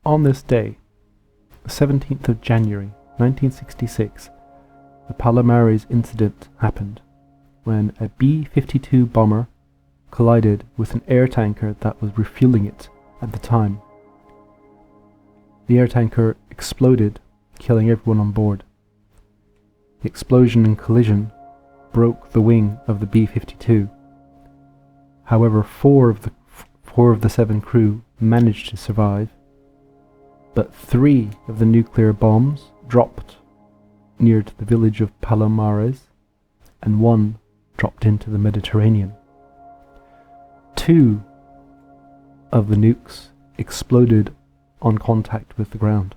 On this day, the 17th of January 1966, the Palomares incident happened when a B-52 bomber collided with an air tanker that was refueling it at the time. The air tanker exploded, killing everyone on board. The explosion and collision broke the wing of the B-52. However, four of the 7 crew managed to survive, but 3 of the nuclear bombs dropped near to the village of Palomares, and 1 dropped into the Mediterranean. 2 of the nukes exploded on contact with the ground.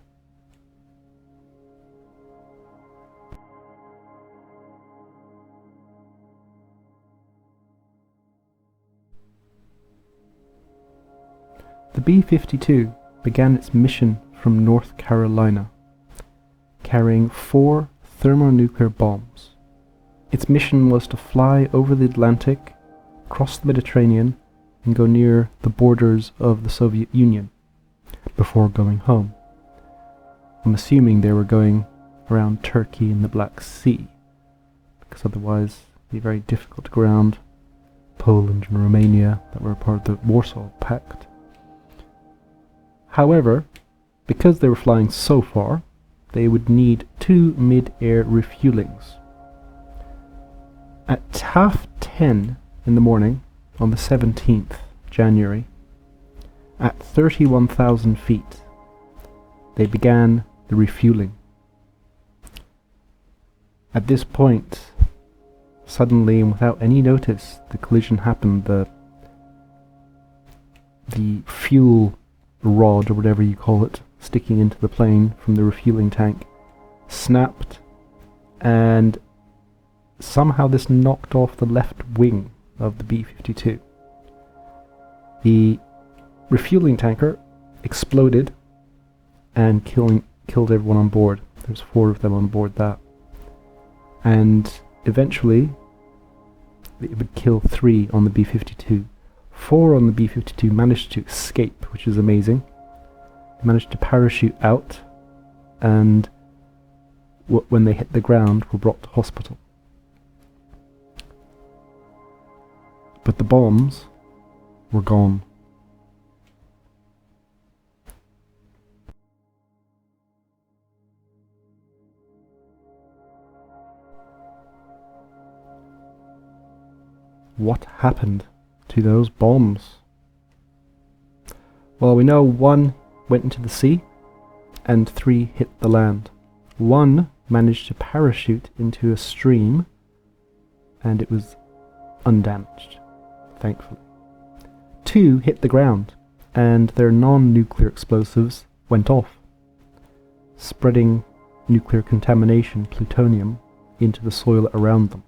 The B-52 began its mission from North Carolina, carrying 4 thermonuclear bombs. Its mission was to fly over the Atlantic, cross the Mediterranean, and go near the borders of the Soviet Union before going home. I'm assuming they were going around Turkey and the Black Sea, because otherwise it would be very difficult to go around Poland and Romania that were part of the Warsaw Pact. However, because they were flying so far, they would need 2 mid-air refuelings. At 10:30 in the morning on the 17th January, at 31,000 feet, they began the refueling. At this point, suddenly and without any notice, the collision happened. The fuel rod, or whatever you call it, sticking into the plane from the refueling tank, snapped, and somehow this knocked off the left wing of the B-52. The refueling tanker exploded and killed everyone on board. There's 4 of them on board that. And eventually it would kill 3 on the B-52. 4 on the B-52 managed to escape, which is amazing. They managed to parachute out, and when they hit the ground were brought to hospital. But the bombs were gone. What happened to those bombs? Well, we know 1 went into the sea and 3 hit the land. 1 managed to parachute into a stream and it was undamaged, thankfully. 2 hit the ground and their non-nuclear explosives went off, spreading nuclear contamination, plutonium, into the soil around them.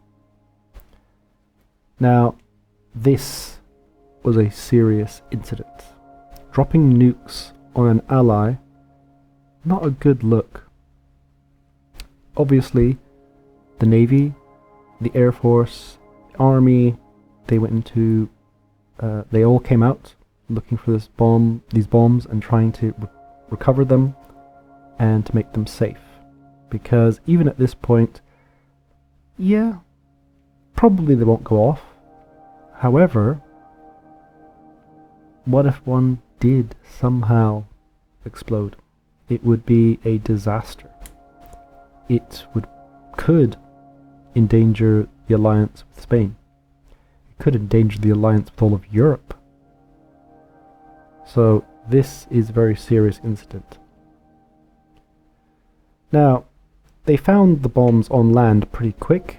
Now, this was a serious incident. Dropping nukes on an ally, not a good look. Obviously, the Navy, the Air Force, the Army, they all came out looking for these bombs and trying to recover them and to make them safe. Because even at this point, yeah, probably they won't go off. However, what if one did somehow explode? It would be a disaster. It could endanger the alliance with Spain. It could endanger the alliance with all of Europe. So this is a very serious incident. Now, they found the bombs on land pretty quick.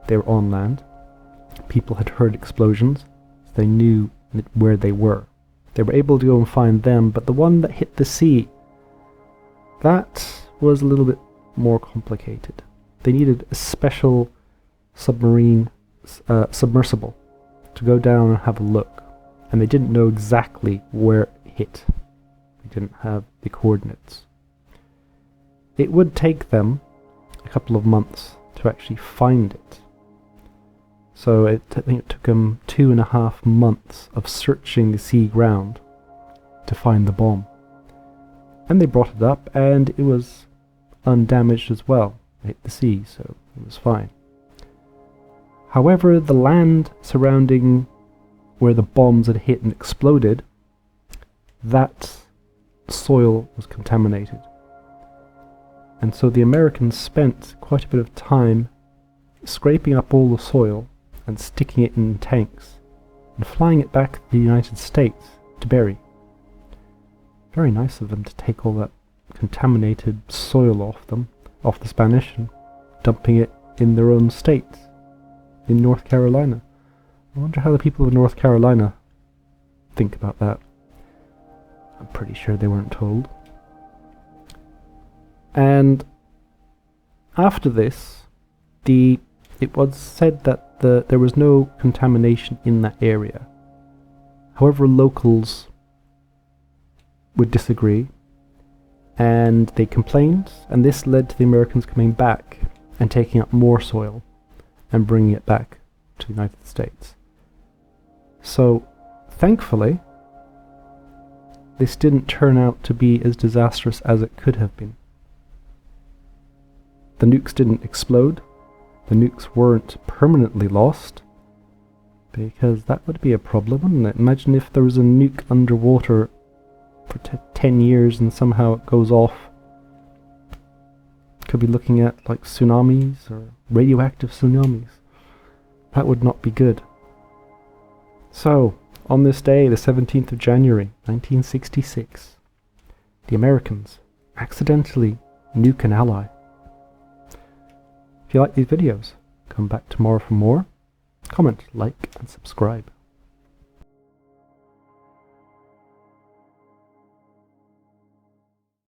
They were on land. People had heard explosions, so they knew where they were. They were able to go and find them, but the one that hit the sea, that was a little bit more complicated. They needed a special submarine submersible to go down and have a look, and they didn't know exactly where it hit. They didn't have the coordinates. It would take them a couple of months to actually find it. So I think it took them 2.5 months of searching the sea ground to find the bomb. And they brought it up, and it was undamaged as well. It hit the sea, so it was fine. However, the land surrounding where the bombs had hit and exploded, that soil was contaminated. And so the Americans spent quite a bit of time scraping up all the soil and sticking it in tanks and flying it back to the United States to bury. Very nice of them to take all that contaminated soil off the Spanish, and dumping it in their own states, in North Carolina. I wonder how the people of North Carolina think about that. I'm pretty sure they weren't told. And after this, it was said that there was no contamination in that area. However, locals would disagree, and they complained, and this led to the Americans coming back and taking up more soil and bringing it back to the United States. So, thankfully, this didn't turn out to be as disastrous as it could have been. The nukes didn't explode. The nukes weren't permanently lost, because that would be a problem, wouldn't it? Imagine if there was a nuke underwater for 10 years and somehow it goes off. Could be looking at like tsunamis or radioactive tsunamis. That would not be good. So, on this day, the 17th of January, 1966, the Americans accidentally nuke an ally. If you like these videos, come back tomorrow for more. Comment, like, and subscribe.